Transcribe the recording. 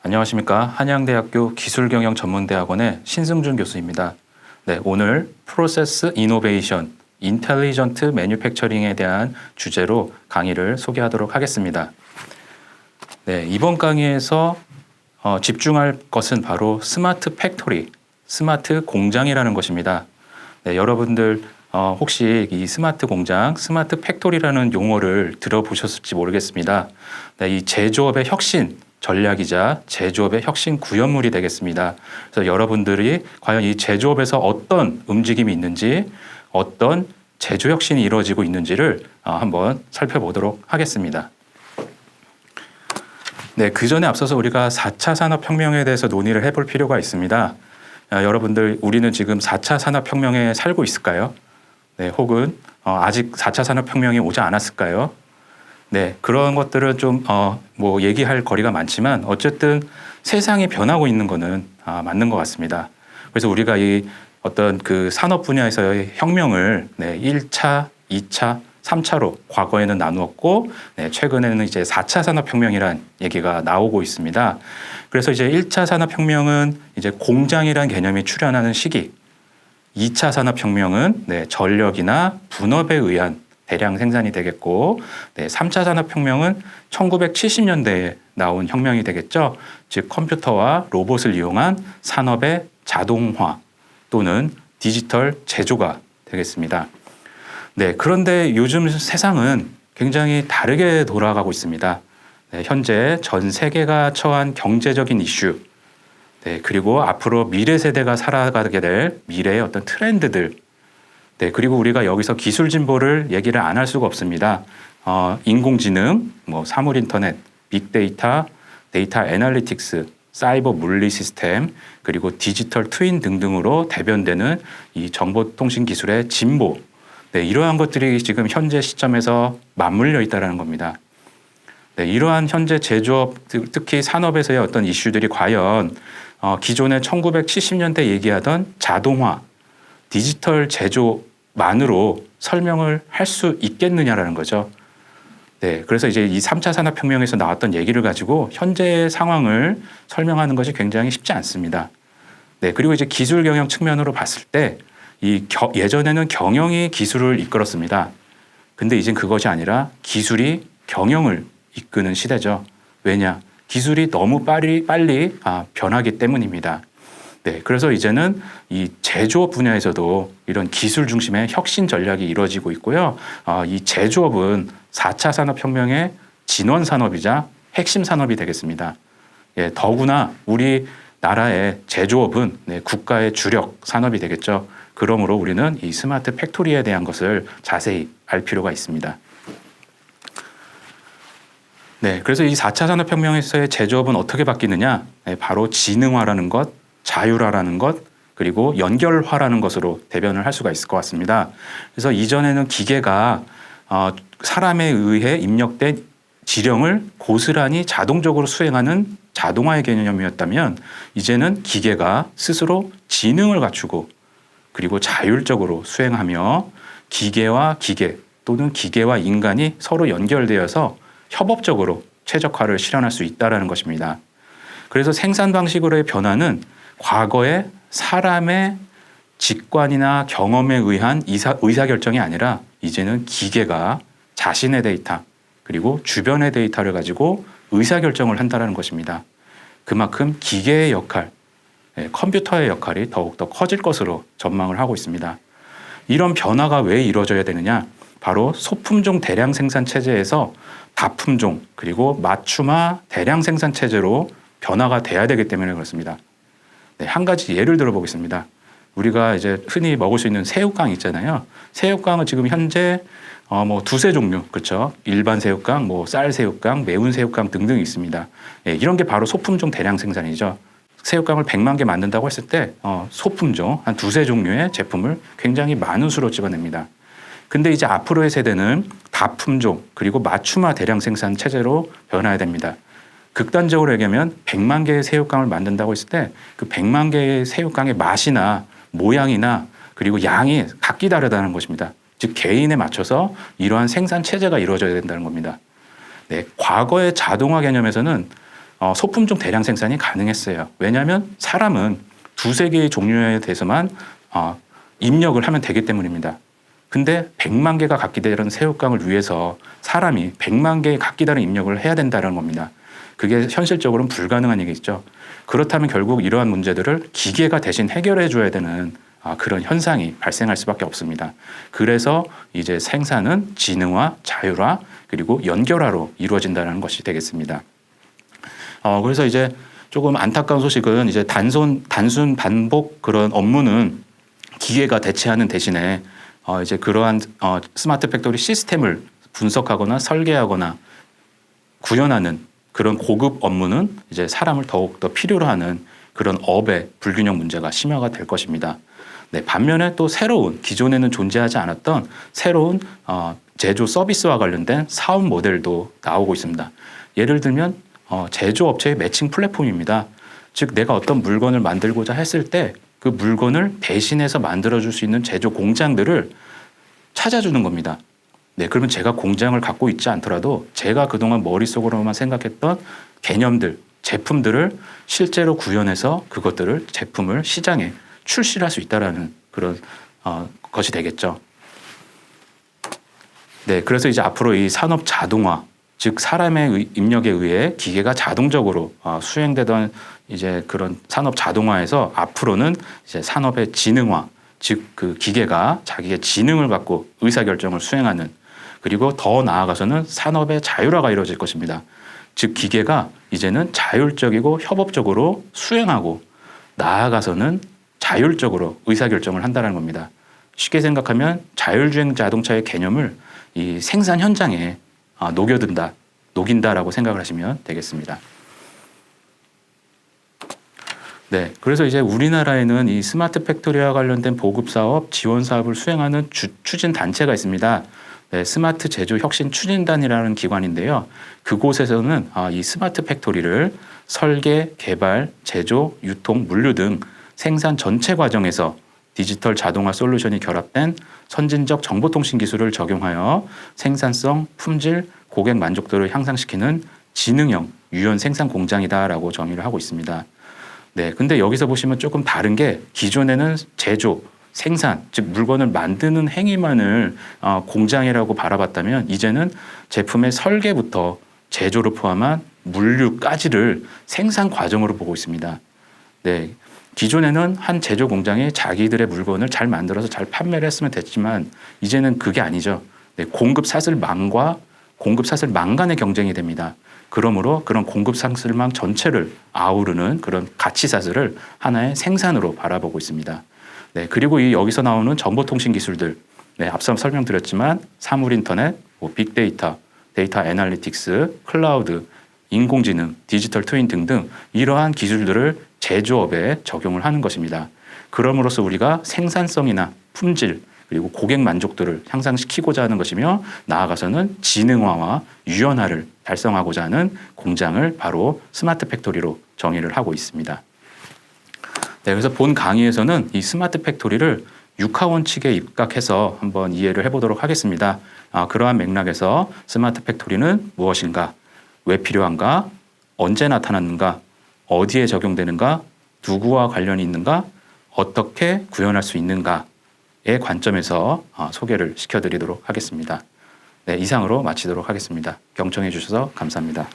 안녕하십니까. 한양대학교 기술경영전문대학원의 신승준 교수입니다. 네, 오늘 프로세스 이노베이션, 인텔리전트 매뉴팩처링에 대한 주제로 강의를 소개하도록 하겠습니다. 네, 이번 강의에서 집중할 것은 바로 스마트 팩토리, 스마트 공장이라는 것입니다. 네, 여러분들 혹시 이 스마트 공장, 스마트 팩토리라는 용어를 들어보셨을지 모르겠습니다. 네, 이 제조업의 혁신 전략이자 제조업의 혁신 구현물이 되겠습니다. 그래서 여러분들이 과연 이 제조업에서 어떤 움직임이 있는지, 어떤 제조 혁신이 이루어지고 있는지를 한번 살펴보도록 하겠습니다. 네, 그 전에 앞서서 우리가 4차 산업혁명에 대해서 논의를 해볼 필요가 있습니다. 여러분들, 우리는 지금 4차 산업혁명에 살고 있을까요? 네, 혹은 아직 4차 산업혁명이 오지 않았을까요? 네, 그런 것들은 좀 얘기할 거리가 많지만 어쨌든 세상이 변하고 있는 거는 맞는 것 같습니다. 그래서 우리가 이 어떤 그 산업 분야에서의 혁명을 1차, 2차, 3차로 과거에는 나누었고 최근에는 이제 4차 산업혁명이란 얘기가 나오고 있습니다. 그래서 이제 1차 산업혁명은 이제 공장이란 개념이 출현하는 시기, 2차 산업혁명은 전력이나 분업에 의한 대량 생산이 되겠고 3차 산업혁명은 1970년대에 나온 혁명이 되겠죠. 즉 컴퓨터와 로봇을 이용한 산업의 자동화 또는 디지털 제조가 되겠습니다. 네, 그런데 요즘 세상은 굉장히 다르게 돌아가고 있습니다. 현재 전 세계가 처한 경제적인 이슈, 그리고 앞으로 미래 세대가 살아가게 될 미래의 어떤 트렌드들, 그리고 우리가 여기서 기술 진보를 얘기를 안 할 수가 없습니다. 인공지능, 사물 인터넷, 빅데이터, 데이터 애널리틱스, 사이버 물리 시스템, 그리고 디지털 트윈 등등으로 대변되는 이 정보통신 기술의 진보, 이러한 것들이 지금 현재 시점에서 맞물려 있다는 겁니다. 이러한 현재 제조업, 특히 산업에서의 어떤 이슈들이 과연 기존의 1970년대 얘기하던 자동화, 디지털 제조만으로 설명을 할 수 있겠느냐라는 거죠. 네, 그래서 이제 이 3차 산업혁명에서 나왔던 얘기를 가지고 현재의 상황을 설명하는 것이 굉장히 쉽지 않습니다. 네, 그리고 이제 기술 경영 측면으로 봤을 때 예전에는 경영이 기술을 이끌었습니다. 근데 이젠 그것이 아니라 기술이 경영을 이끄는 시대죠. 왜냐? 기술이 너무 빨리 변하기 때문입니다. 네, 그래서 이제는 이 제조업 분야에서도 이런 기술 중심의 혁신 전략이 이루어지고 있고요. 이 제조업은 4차 산업혁명의 진원 산업이자 핵심 산업이 되겠습니다. 예, 더구나 우리 나라의 제조업은 국가의 주력 산업이 되겠죠. 그러므로 우리는 이 스마트 팩토리에 대한 것을 자세히 알 필요가 있습니다. 네, 그래서 이 4차 산업혁명에서의 제조업은 어떻게 바뀌느냐? 바로 지능화라는 것, 자율화라는 것, 그리고 연결화라는 것으로 대변을 할 수가 있을 것 같습니다. 그래서 이전에는 기계가 사람에 의해 입력된 지령을 고스란히 자동적으로 수행하는 자동화의 개념이었다면 이제는 기계가 스스로 지능을 갖추고 그리고 자율적으로 수행하며 기계와 기계 또는 기계와 인간이 서로 연결되어서 협업적으로 최적화를 실현할 수 있다는 것입니다. 그래서 생산 방식으로의 변화는 과거에 사람의 직관이나 경험에 의한 의사결정이 아니라 이제는 기계가 자신의 데이터 그리고 주변의 데이터를 가지고 의사결정을 한다는 것입니다. 그만큼 기계의 역할, 컴퓨터의 역할이 더욱더 커질 것으로 전망을 하고 있습니다. 이런 변화가 왜 이루어져야 되느냐? 바로 소품종 대량 생산 체제에서 다품종 그리고 맞춤화 대량 생산 체제로 변화가 돼야 되기 때문에 그렇습니다. 네, 한 가지 예를 들어 보겠습니다. 우리가 이제 흔히 먹을 수 있는 새우깡 있잖아요. 새우깡은 지금 현재 두세 종류, 그렇죠? 일반 새우깡, 쌀 새우깡, 매운 새우깡 등등 있습니다. 예, 이런 게 바로 소품종 대량 생산이죠. 새우깡을 100만 개 만든다고 했을 때 소품종 한 두세 종류의 제품을 굉장히 많은 수로 찍어냅니다. 근데 이제 앞으로의 세대는 다품종 그리고 맞춤화 대량 생산 체제로 변화해야 됩니다. 극단적으로 얘기하면 100만 개의 새우깡을 만든다고 했을 때 그 100만 개의 새우깡의 맛이나 모양이나 그리고 양이 각기 다르다는 것입니다. 즉 개인에 맞춰서 이러한 생산 체제가 이루어져야 된다는 겁니다. 네, 과거의 자동화 개념에서는 소품종 대량 생산이 가능했어요. 왜냐하면 사람은 두세 개의 종류에 대해서만 입력을 하면 되기 때문입니다. 근데 100만 개가 갖게 되는 새우깡을 위해서 사람이 100만 개의 각기 다른 입력을 해야 된다는 겁니다. 그게 현실적으로는 불가능한 얘기죠. 그렇다면 결국 이러한 문제들을 기계가 대신 해결해 줘야 되는 그런 현상이 발생할 수밖에 없습니다. 그래서 이제 생산은 지능화, 자율화, 그리고 연결화로 이루어진다는 것이 되겠습니다. 그래서 이제 조금 안타까운 소식은 이제 단순 반복 그런 업무는 기계가 대체하는 대신에 이제 그러한 스마트 팩토리 시스템을 분석하거나 설계하거나 구현하는 그런 고급 업무는 이제 사람을 더욱 더 필요로 하는 그런 업의 불균형 문제가 심화가 될 것입니다. 네, 반면에 또 새로운 기존에는 존재하지 않았던 새로운 제조 서비스와 관련된 사업 모델도 나오고 있습니다. 예를 들면 제조업체의 매칭 플랫폼입니다. 즉 내가 어떤 물건을 만들고자 했을 때 그 물건을 대신해서 만들어줄 수 있는 제조 공장들을 찾아주는 겁니다. 네, 그러면 제가 공장을 갖고 있지 않더라도 제가 그동안 머릿속으로만 생각했던 개념들, 제품들을 실제로 구현해서 그것들을 제품을 시장에 출시를 할 수 있다라는 그런 것이 되겠죠. 네, 그래서 이제 앞으로 이 산업 자동화, 즉 사람의 입력에 의해 기계가 자동적으로 수행되던 이제 그런 산업 자동화에서 앞으로는 이제 산업의 지능화, 즉 그 기계가 자기의 지능을 갖고 의사결정을 수행하는, 그리고 더 나아가서는 산업의 자율화가 이루어질 것입니다. 즉 기계가 이제는 자율적이고 협업적으로 수행하고 나아가서는 자율적으로 의사결정을 한다는 겁니다. 쉽게 생각하면 자율주행 자동차의 개념을 이 생산 현장에 녹인다라고 생각을 하시면 되겠습니다. 네, 그래서 이제 우리나라에는 이 스마트 팩토리와 관련된 보급 사업, 지원 사업을 수행하는 추진 단체가 있습니다. 네, 스마트 제조 혁신 추진단이라는 기관인데요. 그곳에서는 이 스마트 팩토리를 설계, 개발, 제조, 유통, 물류 등 생산 전체 과정에서 디지털 자동화 솔루션이 결합된 선진적 정보통신 기술을 적용하여 생산성, 품질, 고객 만족도를 향상시키는 지능형 유연 생산 공장이다라고 정의를 하고 있습니다. 네, 근데 여기서 보시면 조금 다른 게 기존에는 제조, 생산, 즉 물건을 만드는 행위만을 공장이라고 바라봤다면 이제는 제품의 설계부터 제조를 포함한 물류까지를 생산 과정으로 보고 있습니다. 네, 기존에는 한 제조 공장이 자기들의 물건을 잘 만들어서 잘 판매를 했으면 됐지만 이제는 그게 아니죠. 네, 공급 사슬망과 공급 사슬망 간의 경쟁이 됩니다. 그러므로 그런 공급 사슬망 전체를 아우르는 그런 가치 사슬을 하나의 생산으로 바라보고 있습니다. 네, 그리고 여기서 나오는 정보통신 기술들, 네, 앞서 설명드렸지만 사물 인터넷, 빅데이터, 데이터 애널리틱스, 클라우드, 인공지능, 디지털 트윈 등등 이러한 기술들을 제조업에 적용을 하는 것입니다. 그럼으로써 우리가 생산성이나 품질, 그리고 고객 만족도를 향상시키고자 하는 것이며 나아가서는 지능화와 유연화를 달성하고자 하는 공장을 바로 스마트 팩토리로 정의를 하고 있습니다. 네, 그래서 본 강의에서는 이 스마트 팩토리를 육하원칙에 입각해서 한번 이해를 해보도록 하겠습니다. 그러한 맥락에서 스마트 팩토리는 무엇인가, 왜 필요한가, 언제 나타났는가, 어디에 적용되는가, 누구와 관련이 있는가, 어떻게 구현할 수 있는가의 관점에서 소개를 시켜드리도록 하겠습니다. 네, 이상으로 마치도록 하겠습니다. 경청해 주셔서 감사합니다.